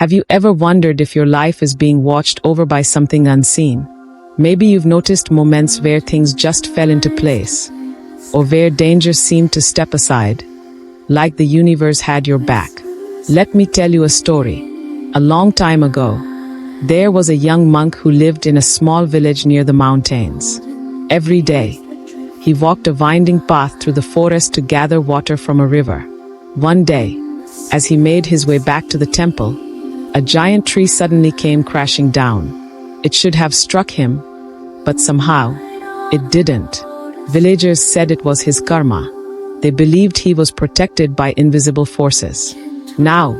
Have you ever wondered if your life is being watched over by something unseen? Maybe you've noticed moments where things just fell into place, or where danger seemed to step aside, like the universe had your back. Let me tell you a story. A long time ago, there was a young monk who lived in a small village near the mountains. Every day, he walked a winding path through the forest to gather water from a river. One day, as he made his way back to the temple, a giant tree suddenly came crashing down. It should have struck him, but somehow, it didn't. Villagers said it was his karma. They believed he was protected by invisible forces. Now,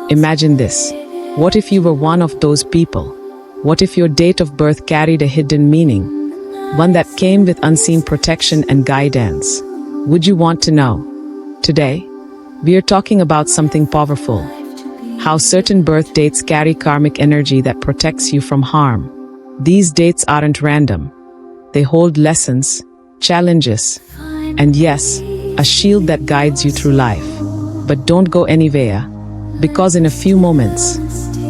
imagine this. What if you were one of those people? What if your date of birth carried a hidden meaning? One that came with unseen protection and guidance. Would you want to know? Today, we are talking about something powerful. How certain birth dates carry karmic energy that protects you from harm. These dates aren't random. They hold lessons, challenges, and yes, a shield that guides you through life. But don't go anywhere, because in a few moments,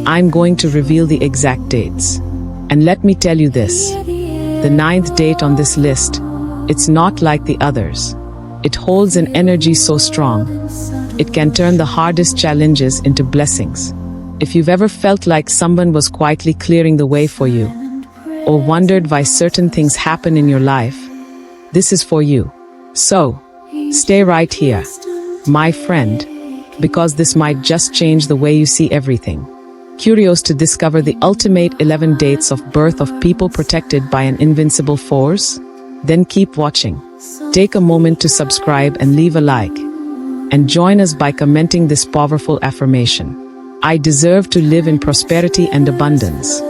I'm going to reveal the exact dates. And let me tell you this, the 9th date on this list, it's not like the others. It holds an energy so strong, it can turn the hardest challenges into blessings. If you've ever felt like someone was quietly clearing the way for you, or wondered why certain things happen in your life, this is for you. So, stay right here, my friend, because this might just change the way you see everything. Curious to discover the ultimate 11 dates of birth of people protected by an invincible force? Then keep watching. Take a moment to subscribe and leave a like. And join us by commenting this powerful affirmation. I deserve to live in prosperity and abundance.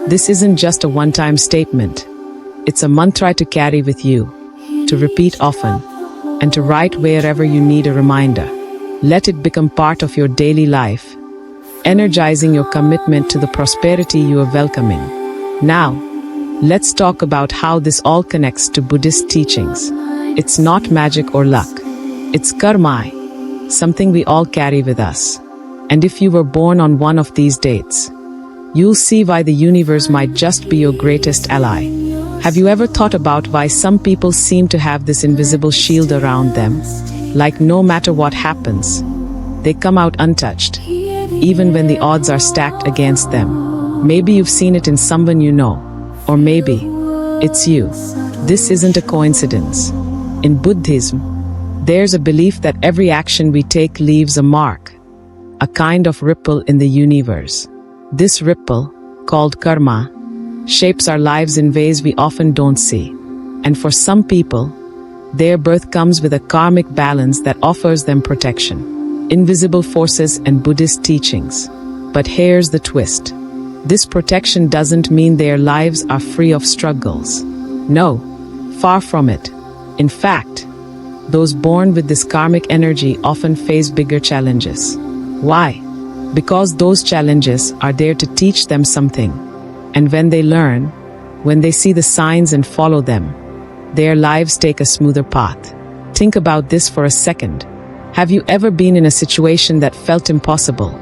This isn't just a one-time statement. It's a mantra to carry with you, to repeat often, and to write wherever you need a reminder. Let it become part of your daily life, energizing your commitment to the prosperity you are welcoming. Now, let's talk about how this all connects to Buddhist teachings. It's not magic or luck. It's karma, something we all carry with us. And if you were born on one of these dates, you'll see why the universe might just be your greatest ally. Have you ever thought about why some people seem to have this invisible shield around them? Like no matter what happens, they come out untouched, even when the odds are stacked against them. Maybe you've seen it in someone you know, or maybe it's you. This isn't a coincidence. In Buddhism, there's a belief that every action we take leaves a mark, a kind of ripple in the universe. This ripple, called karma, shapes our lives in ways we often don't see. And for some people, their birth comes with a karmic balance that offers them protection, invisible forces and Buddhist teachings. But here's the twist. This protection doesn't mean their lives are free of struggles. No, far from it. In fact, those born with this karmic energy often face bigger challenges. Why? Because those challenges are there to teach them something. And when they learn, when they see the signs and follow them, their lives take a smoother path. Think about this for a second. Have you ever been in a situation that felt impossible?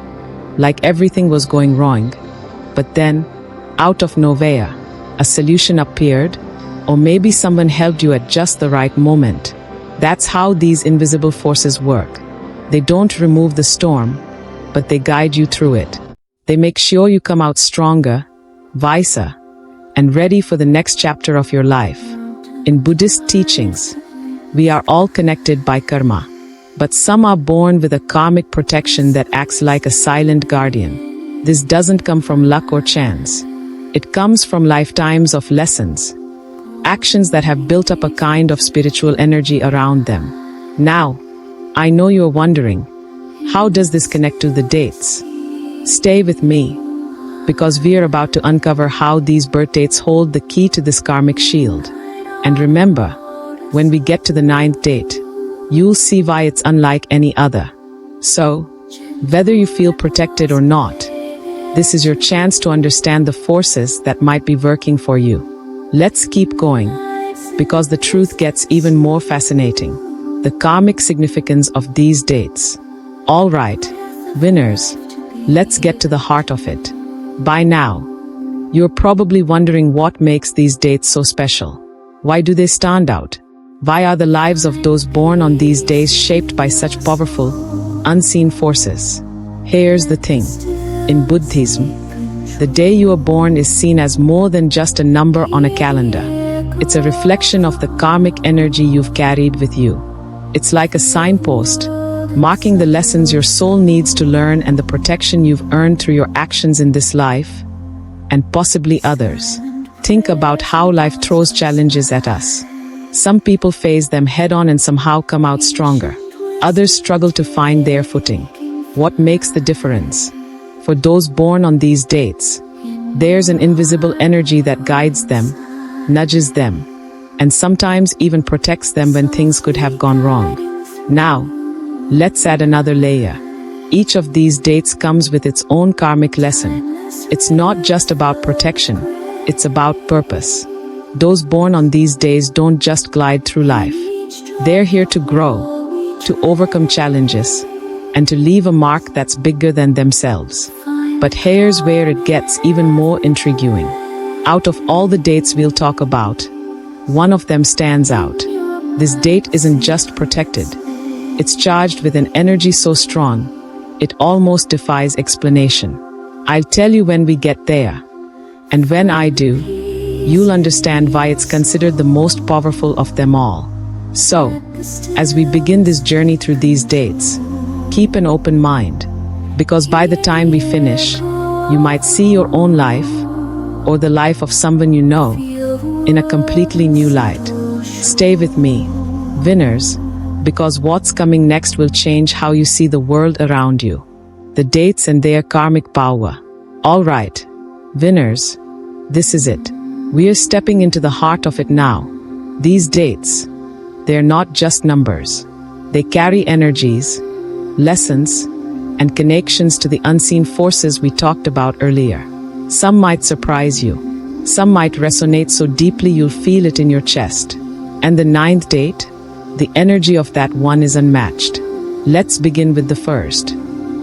Like everything was going wrong? But then, out of nowhere, a solution appeared? Or maybe someone helped you at just the right moment? That's how these invisible forces work. They don't remove the storm, but they guide you through it. They make sure you come out stronger, wiser, and ready for the next chapter of your life. In Buddhist teachings, we are all connected by karma, but some are born with a karmic protection that acts like a silent guardian. This doesn't come from luck or chance. It comes from lifetimes of lessons, actions that have built up a kind of spiritual energy around them. Now, I know you're wondering, how does this connect to the dates? Stay with me, because we are about to uncover how these birth dates hold the key to this karmic shield. And remember, when we get to the 9th date, you'll see why it's unlike any other. So, whether you feel protected or not, this is your chance to understand the forces that might be working for you. Let's keep going, because the truth gets even more fascinating. The karmic significance of these dates. All right, winners, Let's get to the heart of it. By now, you're probably wondering what makes these dates so special. Why do they stand out? Why are the lives of those born on these days shaped by such powerful, unseen forces? Here's the thing. In Buddhism, the day you are born is seen as more than just a number on a calendar. It's a reflection of the karmic energy you've carried with you. It's like a signpost, marking the lessons your soul needs to learn and the protection you've earned through your actions in this life, and possibly others. Think about how life throws challenges at us. Some people face them head-on and somehow come out stronger. Others struggle to find their footing. What makes the difference? For those born on these dates, there's an invisible energy that guides them, nudges them, and sometimes even protects them when things could have gone wrong. Now, let's add another layer. Each of these dates comes with its own karmic lesson. It's not just about protection, it's about purpose. Those born on these days don't just glide through life. They're here to grow, to overcome challenges, and to leave a mark that's bigger than themselves. But here's where it gets even more intriguing. Out of all the dates we'll talk about, one of them stands out. This date isn't just protected. It's charged with an energy so strong, it almost defies explanation. I'll tell you when we get there. And when I do, you'll understand why it's considered the most powerful of them all. So, as we begin this journey through these dates, keep an open mind, because by the time we finish, you might see your own life, or the life of someone you know, in a completely new light. Stay with me, winners, because what's coming next will change how you see the world around you. The dates and their karmic power. Alright, winners, this is it. We are stepping into the heart of it now. These dates, they're not just numbers. They carry energies, lessons, and connections to the unseen forces we talked about earlier. Some might surprise you. Some might resonate so deeply you'll feel it in your chest. And the 9th date, the energy of that one is unmatched. Let's begin with the first.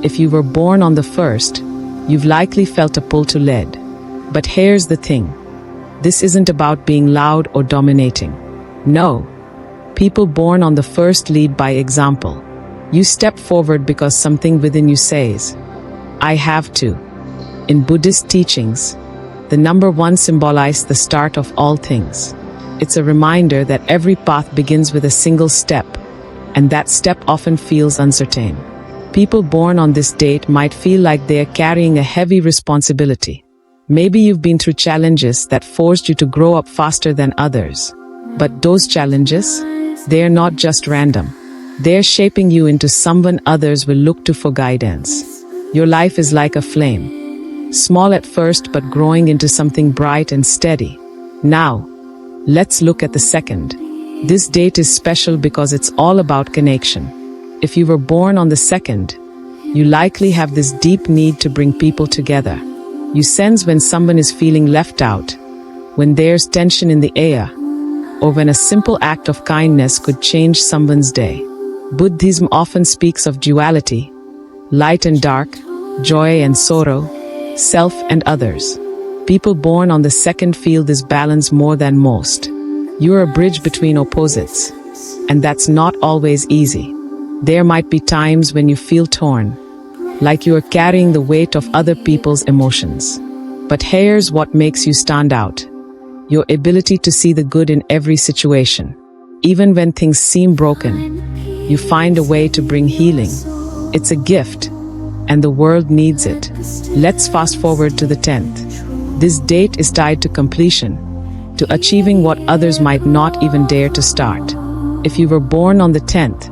If you were born on the 1st, you've likely felt a pull to lead. But here's the thing. This isn't about being loud or dominating. No. People born on the 1st lead by example. You step forward because something within you says, I have to. In Buddhist teachings, the number 1 symbolizes the start of all things. It's a reminder that every path begins with a single step, and that step often feels uncertain. People born on this date might feel like they're carrying a heavy responsibility. Maybe you've been through challenges that forced you to grow up faster than others. But those challenges, they're not just random. They're shaping you into someone others will look to for guidance. Your life is like a flame. Small at first but growing into something bright and steady. Now, let's look at the 2nd. This date is special because it's all about connection. If you were born on the 2nd, you likely have this deep need to bring people together. You sense when someone is feeling left out, when there's tension in the air, or when a simple act of kindness could change someone's day. Buddhism often speaks of duality, light and dark, joy and sorrow, self and others. People born on the 2nd feel this balance more than most. You're a bridge between opposites, and that's not always easy. There might be times when you feel torn, like you are carrying the weight of other people's emotions. But here's what makes you stand out. Your ability to see the good in every situation. Even when things seem broken, you find a way to bring healing. It's a gift, and the world needs it. Let's fast forward to the 10th. This date is tied to completion, to achieving what others might not even dare to start. If you were born on the 10th,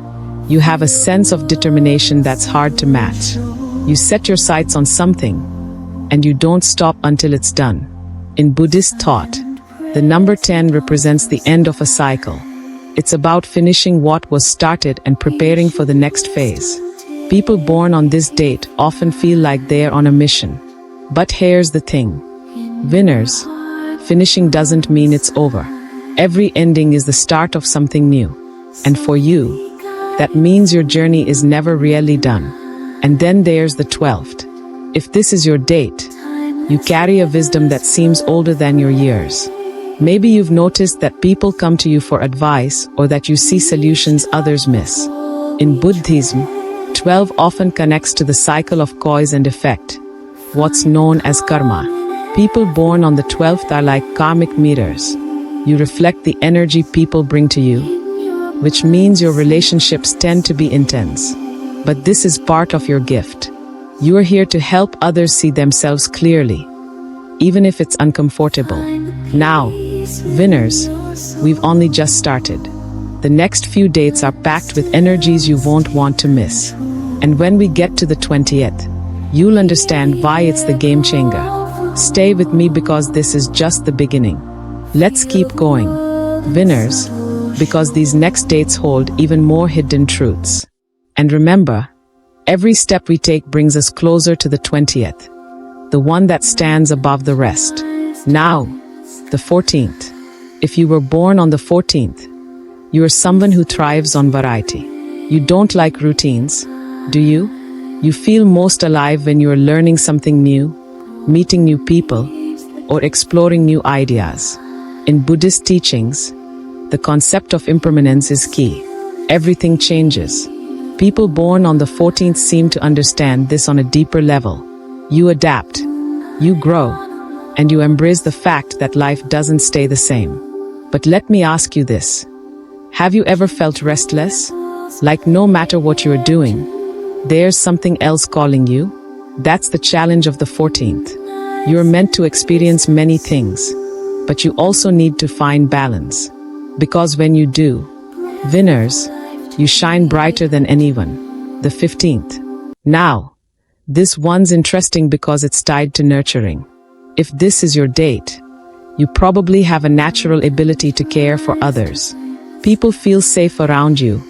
you have a sense of determination that's hard to match. You set your sights on something, and you don't stop until it's done. In Buddhist thought, the number 10 represents the end of a cycle. It's about finishing what was started and preparing for the next phase. People born on this date often feel like they're on a mission. But here's the thing. Winners, finishing doesn't mean it's over. Every ending is the start of something new. And for you, that means your journey is never really done. And then there's the 12th. If this is your date, you carry a wisdom that seems older than your years. Maybe you've noticed that people come to you for advice or that you see solutions others miss. In Buddhism, 12 often connects to the cycle of cause and effect, what's known as karma. People born on the 12th are like karmic mirrors. You reflect the energy people bring to you, which means your relationships tend to be intense. But this is part of your gift. You are here to help others see themselves clearly, even if it's uncomfortable. Now, winners, we've only just started. The next few dates are packed with energies you won't want to miss. And when we get to the 20th, you'll understand why it's the game changer. Stay with me because this is just the beginning. Let's keep going, winners, because these next dates hold even more hidden truths. And remember, every step we take brings us closer to the 20th, the one that stands above the rest. Now, the 14th. If you were born on the 14th, you are someone who thrives on variety. You don't like routines, do you? You feel most alive when you are learning something new, meeting new people, or exploring new ideas. In Buddhist teachings, the concept of impermanence is key. Everything changes. People born on the 14th seem to understand this on a deeper level. You adapt, you grow, and you embrace the fact that life doesn't stay the same. But let me ask you this. Have you ever felt restless? Like no matter what you're doing, there's something else calling you? That's the challenge of the 14th. You're meant to experience many things, but you also need to find balance. Because when you do, winners, you shine brighter than anyone. The 15th. Now, this one's interesting because it's tied to nurturing. If this is your date, you probably have a natural ability to care for others. People feel safe around you,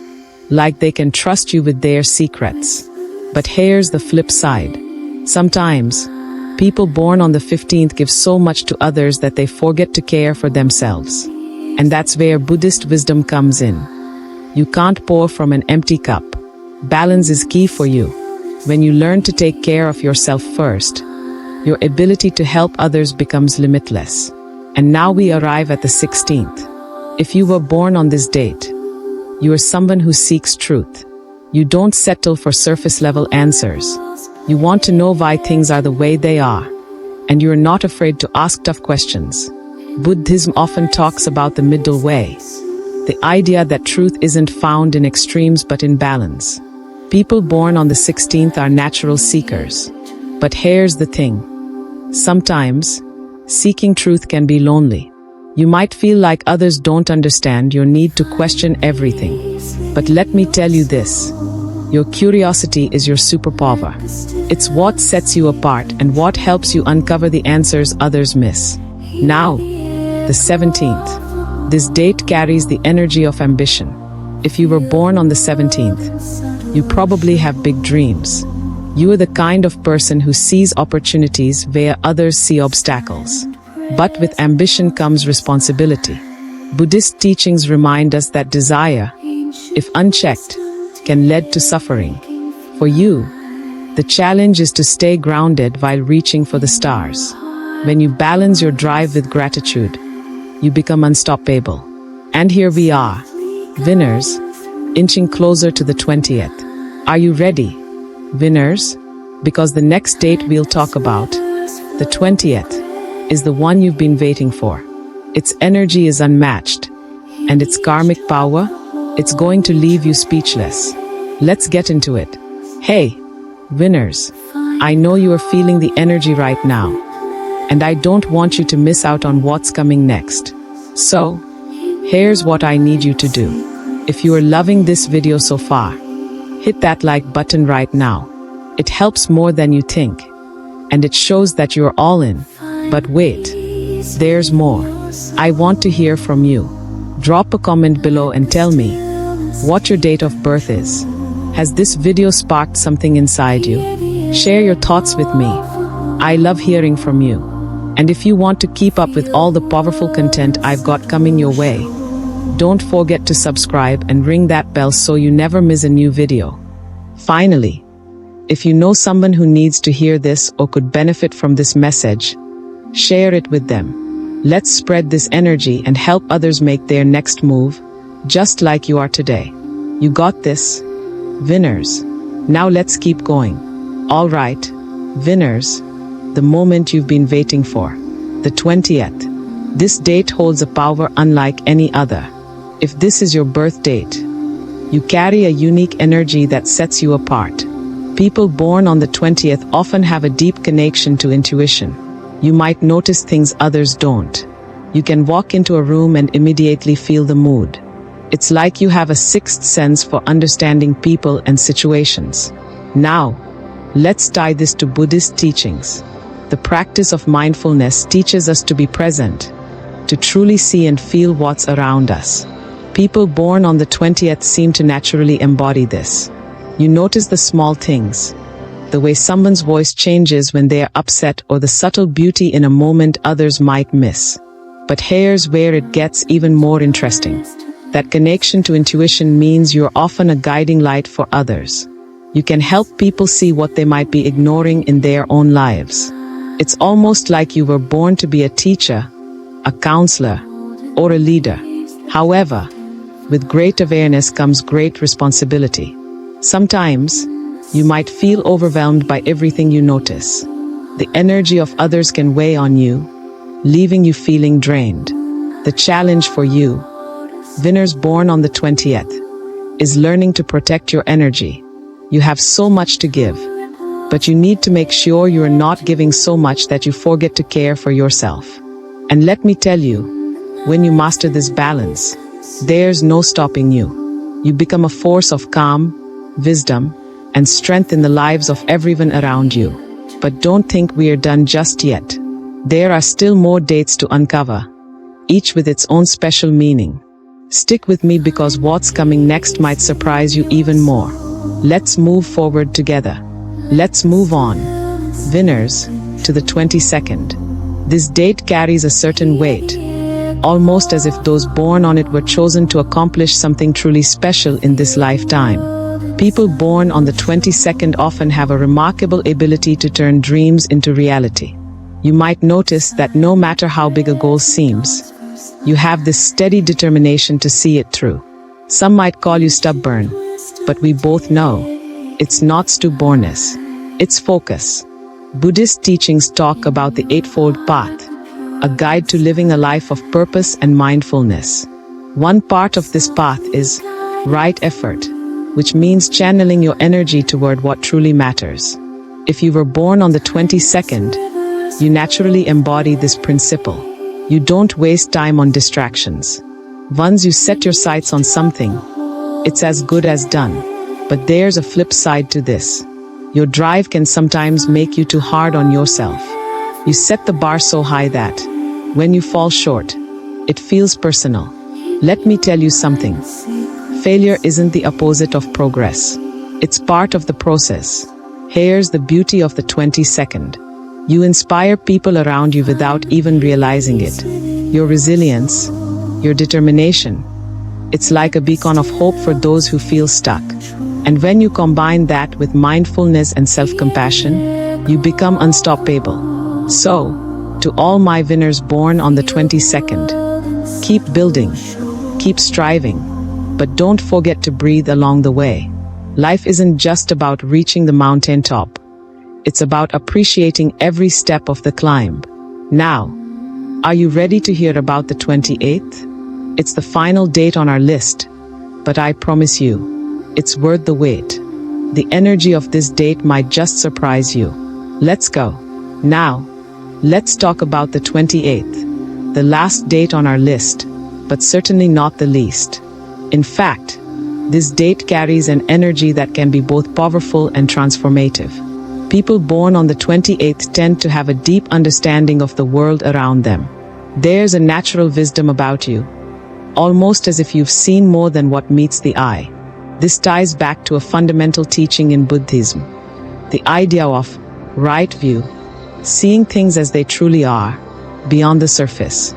like they can trust you with their secrets. But here's the flip side. Sometimes, people born on the 15th give so much to others that they forget to care for themselves. And that's where Buddhist wisdom comes in. You can't pour from an empty cup. Balance is key for you. When you learn to take care of yourself first, your ability to help others becomes limitless. And now we arrive at the 16th. If you were born on this date, you are someone who seeks truth. You don't settle for surface-level answers. You want to know why things are the way they are. And you are not afraid to ask tough questions. Buddhism often talks about the middle way. The idea that truth isn't found in extremes but in balance. People born on the 16th are natural seekers. But here's the thing. Sometimes, seeking truth can be lonely. You might feel like others don't understand your need to question everything. But let me tell you this. Your curiosity is your superpower. It's what sets you apart and what helps you uncover the answers others miss. Now, the 17th. This date carries the energy of ambition. If you were born on the 17th, you probably have big dreams. You are the kind of person who sees opportunities where others see obstacles. But with ambition comes responsibility. Buddhist teachings remind us that desire, if unchecked, can lead to suffering. For you, the challenge is to stay grounded while reaching for the stars. When you balance your drive with gratitude, you become unstoppable. And here we are, winners, inching closer to the 20th. Are you ready, winners? Because the next date we'll talk about, the 20th, is the one you've been waiting for. Its energy is unmatched, and its karmic power, it's going to leave you speechless. Let's get into it. Hey, winners, I know you are feeling the energy right now, and I don't want you to miss out on what's coming next. So, here's what I need you to do. If you are loving this video so far, hit that like button right now. It helps more than you think, and it shows that you're all in. But wait, there's more. I want to hear from you. Drop a comment below and tell me what your date of birth is. Has this video sparked something inside you? Share your thoughts with me. I love hearing from you. And if you want to keep up with all the powerful content I've got coming your way, don't forget to subscribe and ring that bell so you never miss a new video. Finally, If you know someone who needs to hear this or could benefit from this message, share it with them. Let's spread this energy and help others make their next move, just like you are today. You got this, winners. Now let's keep going. All right, winners, the moment you've been waiting for, the 20th. This date holds a power unlike any other. If this is your birth date, you carry a unique energy that sets you apart. People born on the 20th often have a deep connection to intuition. You might notice things others don't. You can walk into a room and immediately feel the mood. It's like you have a sixth sense for understanding people and situations. Now, let's tie this to Buddhist teachings. The practice of mindfulness teaches us to be present, to truly see and feel what's around us. People born on the 20th seem to naturally embody this. You notice the small things, the way someone's voice changes when they are upset, or the subtle beauty in a moment others might miss. But here's where it gets even more interesting. That connection to intuition means you're often a guiding light for others. You can help people see what they might be ignoring in their own lives. It's almost like you were born to be a teacher, a counselor, or a leader. However, with great awareness comes great responsibility. Sometimes, you might feel overwhelmed by everything you notice. The energy of others can weigh on you, leaving you feeling drained. The challenge for you, winners born on the 20th, is learning to protect your energy. You have so much to give, but you need to make sure you are not giving so much that you forget to care for yourself. And let me tell you, when you master this balance, there's no stopping you. You become a force of calm, wisdom, and strength in the lives of everyone around you. But don't think we are done just yet. There are still more dates to uncover, each with its own special meaning. Stick with me because what's coming next might surprise you even more. Let's move forward together. Let's move on, winners, to the 22nd. This date carries a certain weight, almost as if those born on it were chosen to accomplish something truly special in this lifetime. People born on the 22nd often have a remarkable ability to turn dreams into reality. You might notice that no matter how big a goal seems, you have this steady determination to see it through. Some might call you stubborn, but we both know it's not stubbornness, it's focus. Buddhist teachings talk about the Eightfold Path, a guide to living a life of purpose and mindfulness. One part of this path is right effort, which means channeling your energy toward what truly matters. If you were born on the 22nd, you naturally embody this principle. You don't waste time on distractions. Once you set your sights on something, it's as good as done. But there's a flip side to this. Your drive can sometimes make you too hard on yourself. You set the bar so high that, when you fall short, it feels personal. Let me tell you something. Failure isn't the opposite of progress. It's part of the process. Here's the beauty of the 22nd. You inspire people around you without even realizing it. Your resilience, your determination. It's like a beacon of hope for those who feel stuck. And when you combine that with mindfulness and self-compassion, you become unstoppable. So, to all my winners born on the 22nd, keep building, keep striving. But don't forget to breathe along the way. Life isn't just about reaching the mountaintop. It's about appreciating every step of the climb. Now, are you ready to hear about the 28th? It's the final date on our list, but I promise you, it's worth the wait. The energy of this date might just surprise you. Let's go. Now, let's talk about the 28th, the last date on our list, but certainly not the least. In fact, this date carries an energy that can be both powerful and transformative. People born on the 28th tend to have a deep understanding of the world around them. There's a natural wisdom about you, almost as if you've seen more than what meets the eye. This ties back to a fundamental teaching in Buddhism, the idea of right view, seeing things as they truly are, beyond the surface.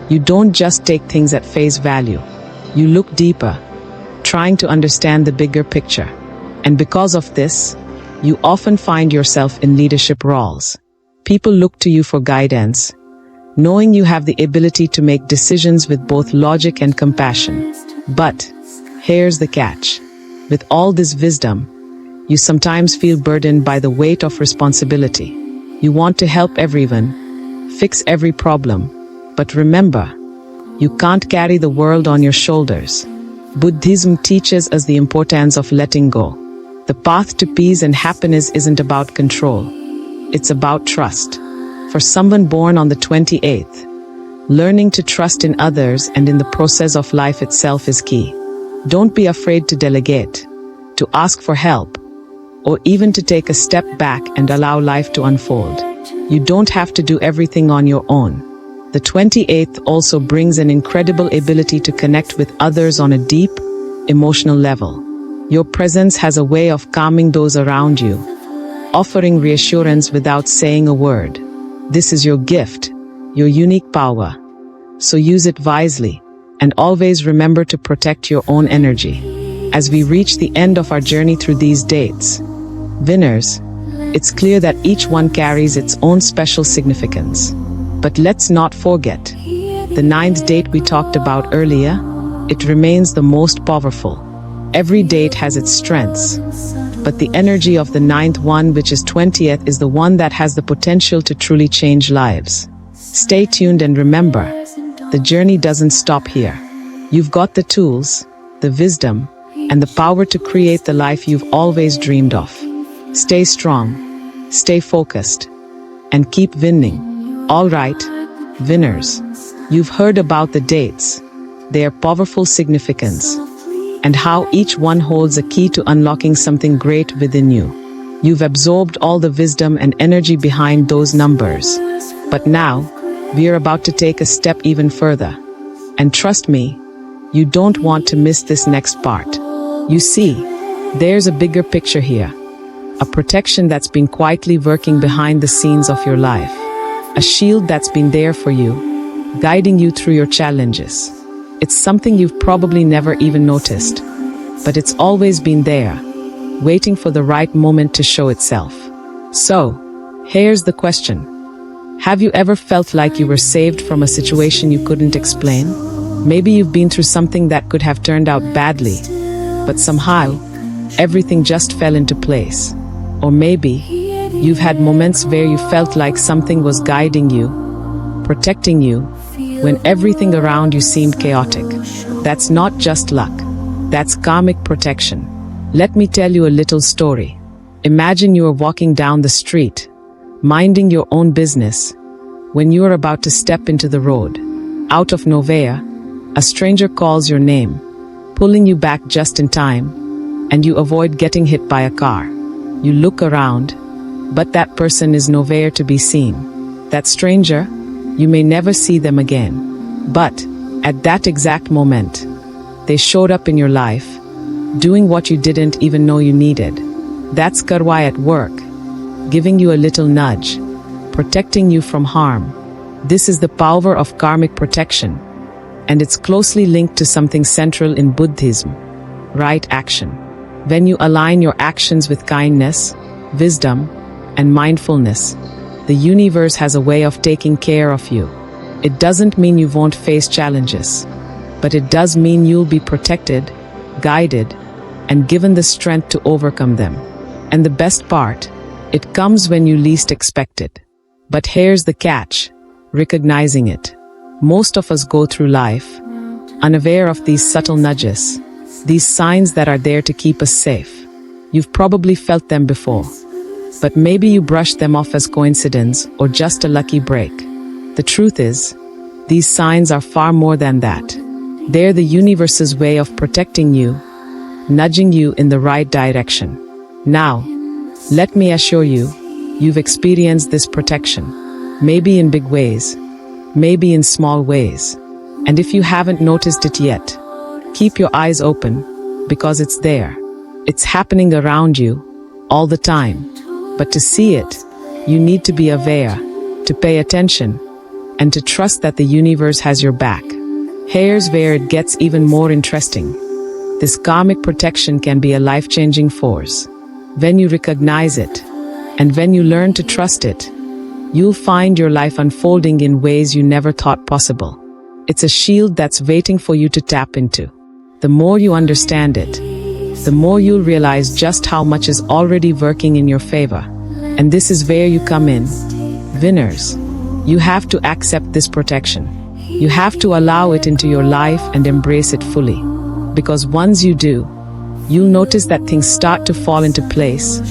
You don't just take things at face value. You look deeper, trying to understand the bigger picture. And because of this, You often find yourself in leadership roles. People look to you for guidance, knowing you have the ability to make decisions with both logic and compassion. But here's the catch. With all this wisdom, you sometimes feel burdened by the weight of responsibility. You want to help everyone, fix every problem, but remember, you can't carry the world on your shoulders. Buddhism teaches us the importance of letting go. The path to peace and happiness isn't about control. It's about trust. For someone born on the 28th, learning to trust in others and in the process of life itself is key. Don't be afraid to delegate, to ask for help, or even to take a step back and allow life to unfold. You don't have to do everything on your own. The 28th also brings an incredible ability to connect with others on a deep, emotional level. Your presence has a way of calming those around you, offering reassurance without saying a word. This is your gift, your unique power. So use it wisely, and always remember to protect your own energy. As we reach the end of our journey through these dates, winners, it's clear that each one carries its own special significance. But let's not forget, the 9th date we talked about earlier, it remains the most powerful. Every date has its strengths, but the energy of the 9th one, which is 20th, is the one that has the potential to truly change lives. Stay tuned and remember, the journey doesn't stop here. You've got the tools, the wisdom, and the power to create the life you've always dreamed of. Stay strong, stay focused, and keep winning. All right, winners, you've heard about the dates, their powerful significance, and how each one holds a key to unlocking something great within you. You've absorbed all the wisdom and energy behind those numbers. But now, we are about to take a step even further. And trust me, you don't want to miss this next part. You see, there's a bigger picture here. A protection that's been quietly working behind the scenes of your life. A shield that's been there for you, guiding you through your challenges. It's something you've probably never even noticed, but it's always been there, waiting for the right moment to show itself. So, here's the question. Have you ever felt like you were saved from a situation you couldn't explain? Maybe you've been through something that could have turned out badly, but somehow, everything just fell into place. Or maybe, you've had moments where you felt like something was guiding you, protecting you, when everything around you seemed chaotic. That's not just luck. That's karmic protection. Let me tell you a little story. Imagine you are walking down the street, minding your own business, when you are about to step into the road. Out of nowhere, a stranger calls your name, pulling you back just in time, and you avoid getting hit by a car. You look around, but that person is nowhere to be seen. That stranger, you may never see them again. But, at that exact moment, they showed up in your life, doing what you didn't even know you needed. That's karma at work, giving you a little nudge, protecting you from harm. This is the power of karmic protection, and it's closely linked to something central in Buddhism: right action. When you align your actions with kindness, wisdom, and mindfulness, the universe has a way of taking care of you. It doesn't mean you won't face challenges, but it does mean you'll be protected, guided, and given the strength to overcome them. And the best part, it comes when you least expect it. But here's the catch: recognizing it. Most of us go through life unaware of these subtle nudges, these signs that are there to keep us safe. You've probably felt them before, but maybe you brushed them off as coincidence or just a lucky break. The truth is, these signs are far more than that. They're the universe's way of protecting you, nudging you in the right direction. Now, let me assure you, you've experienced this protection. Maybe in big ways, maybe in small ways. And if you haven't noticed it yet, keep your eyes open, because it's there. It's happening around you, all the time. But to see it, you need to be aware, to pay attention, and to trust that the universe has your back. Here's where it gets even more interesting. This karmic protection can be a life-changing force. when you recognize it, and when you learn to trust it, you'll find your life unfolding in ways you never thought possible. It's a shield that's waiting for you to tap into. The more you understand it, the more you'll realize just how much is already working in your favor. And this is where you come in. Winners, you have to accept this protection. You have to allow it into your life and embrace it fully. Because once you do, you'll notice that things start to fall into place,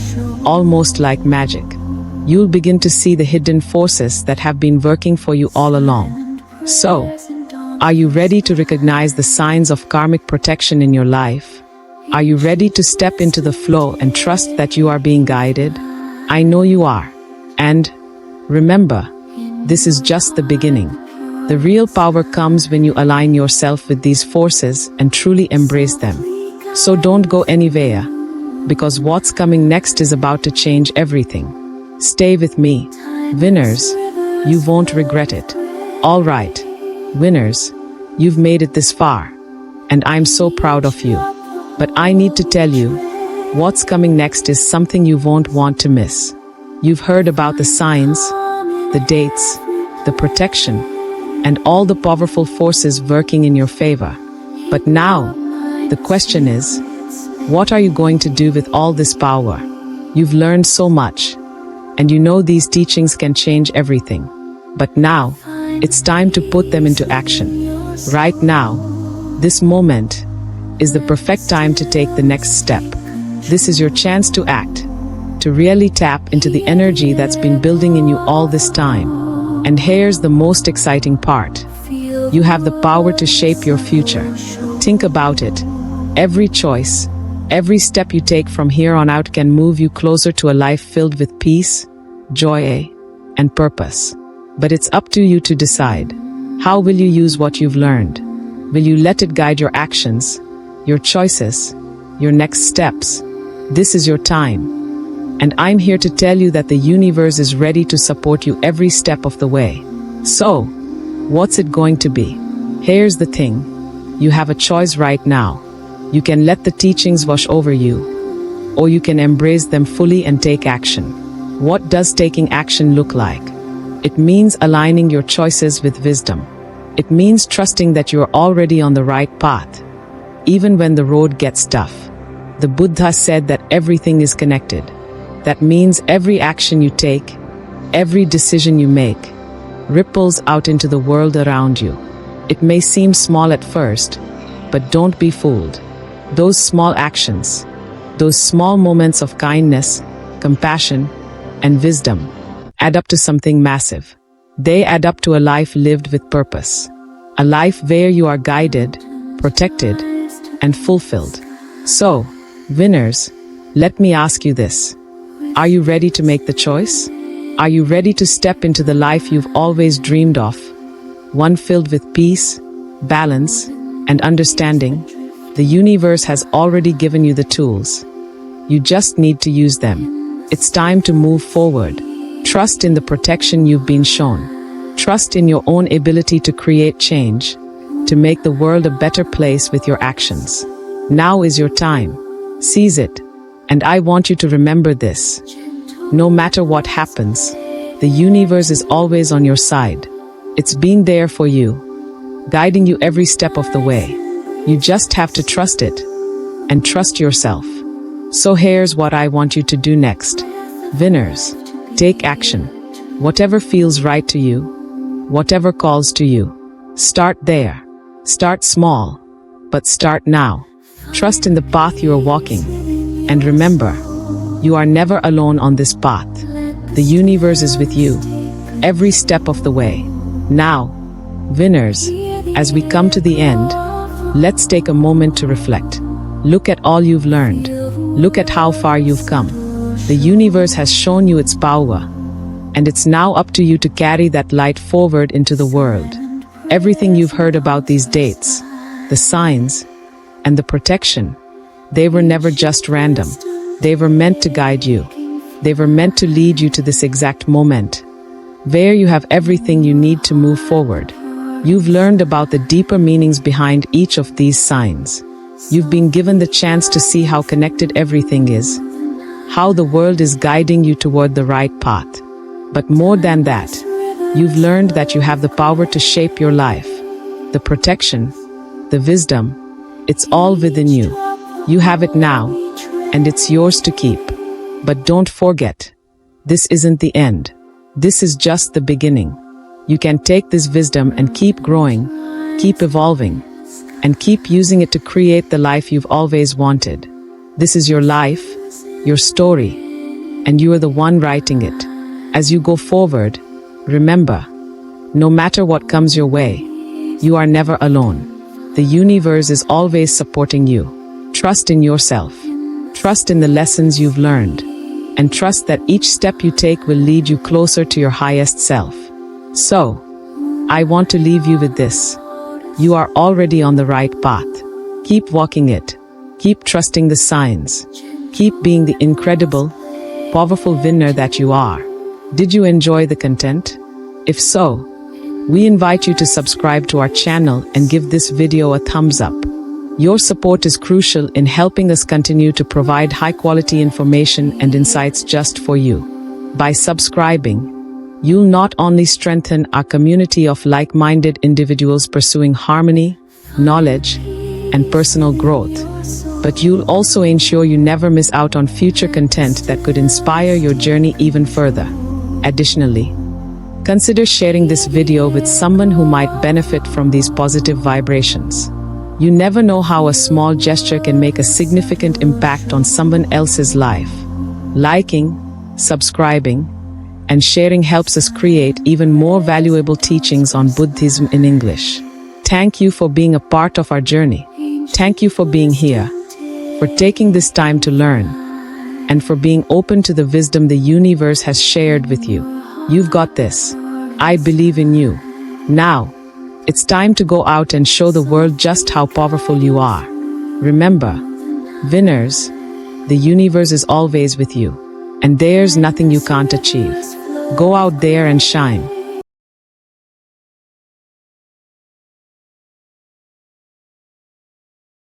almost like magic. You'll begin to see the hidden forces that have been working for you all along. So, are you ready to recognize the signs of karmic protection in your life? Are you ready to step into the flow and trust that you are being guided? I know you are. And remember, this is just the beginning. The real power comes when you align yourself with these forces and truly embrace them. So don't go anywhere, because what's coming next is about to change everything. Stay with me. Winners, you won't regret it. All right, winners, you've made it this far, and I'm so proud of you. But I need to tell you, what's coming next is something you won't want to miss. You've heard about the signs, the dates, the protection, and all the powerful forces working in your favor. But now, the question is, what are you going to do with all this power? You've learned so much, and you know these teachings can change everything. But now, it's time to put them into action. Right now, this moment is the perfect time to take the next step. This is your chance to act, to really tap into the energy that's been building in you all this time. And here's the most exciting part. You have the power to shape your future. Think about it. Every choice, every step you take from here on out can move you closer to a life filled with peace, joy, and purpose. But it's up to you to decide. How will you use what you've learned? Will you let it guide your actions, your choices, your next steps? This is your time. And I'm here to tell you that the universe is ready to support you every step of the way. So, what's it going to be? Here's the thing. You have a choice right now. You can let the teachings wash over you, or you can embrace them fully and take action. What does taking action look like? It means aligning your choices with wisdom. It means trusting that you're already on the right path, even when the road gets tough. The Buddha said that everything is connected. That means every action you take, every decision you make, ripples out into the world around you. It may seem small at first, but don't be fooled. Those small actions, those small moments of kindness, compassion, and wisdom add up to something massive. They add up to a life lived with purpose. A life where you are guided, protected, and fulfilled. So, winners, let me ask you this. Are you ready to make the choice? Are you ready to step into the life you've always dreamed of? One filled with peace, balance, and understanding. The universe has already given you the tools. You just need to use them. It's time to move forward. Trust in the protection you've been shown. Trust in your own ability to create change, to make the world a better place with your actions. Now is your time. Seize it. And I want you to remember this. No matter what happens, the universe is always on your side. It's been there for you, guiding you every step of the way. You just have to trust it, and trust yourself. So here's what I want you to do next. Winners, take action. Whatever feels right to you, whatever calls to you, start there. Start small, but start now. Trust in the path you are walking. And remember, you are never alone on this path. The universe is with you, every step of the way. Now, winners, as we come to the end, let's take a moment to reflect. Look at all you've learned. Look at how far you've come. The universe has shown you its power, and it's now up to you to carry that light forward into the world. Everything you've heard about these dates, the signs, and the protection, they were never just random. They were meant to guide you. They were meant to lead you to this exact moment, where you have everything you need to move forward. You've learned about the deeper meanings behind each of these signs. You've been given the chance to see how connected everything is. how the world is guiding you toward the right path. But more than that, you've learned that you have the power to shape your life. The protection, the wisdom, it's all within you. You have it now, and it's yours to keep. But don't forget, this isn't the end. This is just the beginning. You can take this wisdom and keep growing, keep evolving, and keep using it to create the life you've always wanted. This is your life, your story, and you are the one writing it. As you go forward, remember, no matter what comes your way, you are never alone. The universe is always supporting you. Trust in yourself. Trust in the lessons you've learned. And trust that each step you take will lead you closer to your highest self. So, I want to leave you with this. You are already on the right path. Keep walking it. Keep trusting the signs. Keep being the incredible, powerful winner that you are. Did you enjoy the content? If so, we invite you to subscribe to our channel and give this video a thumbs up. Your support is crucial in helping us continue to provide high-quality information and insights just for you. By subscribing, you'll not only strengthen our community of like-minded individuals pursuing harmony, knowledge, and personal growth, but you'll also ensure you never miss out on future content that could inspire your journey even further. Additionally, consider sharing this video with someone who might benefit from these positive vibrations. You never know how a small gesture can make a significant impact on someone else's life. Liking, subscribing, and sharing helps us create even more valuable teachings on Buddhism in English. Thank you for being a part of our journey. Thank you for being here, for taking this time to learn, and for being open to the wisdom the universe has shared with you. You've got this. I believe in you. Now, it's time to go out and show the world just how powerful you are. Remember, winners, the universe is always with you, and there's nothing you can't achieve. Go out there and shine.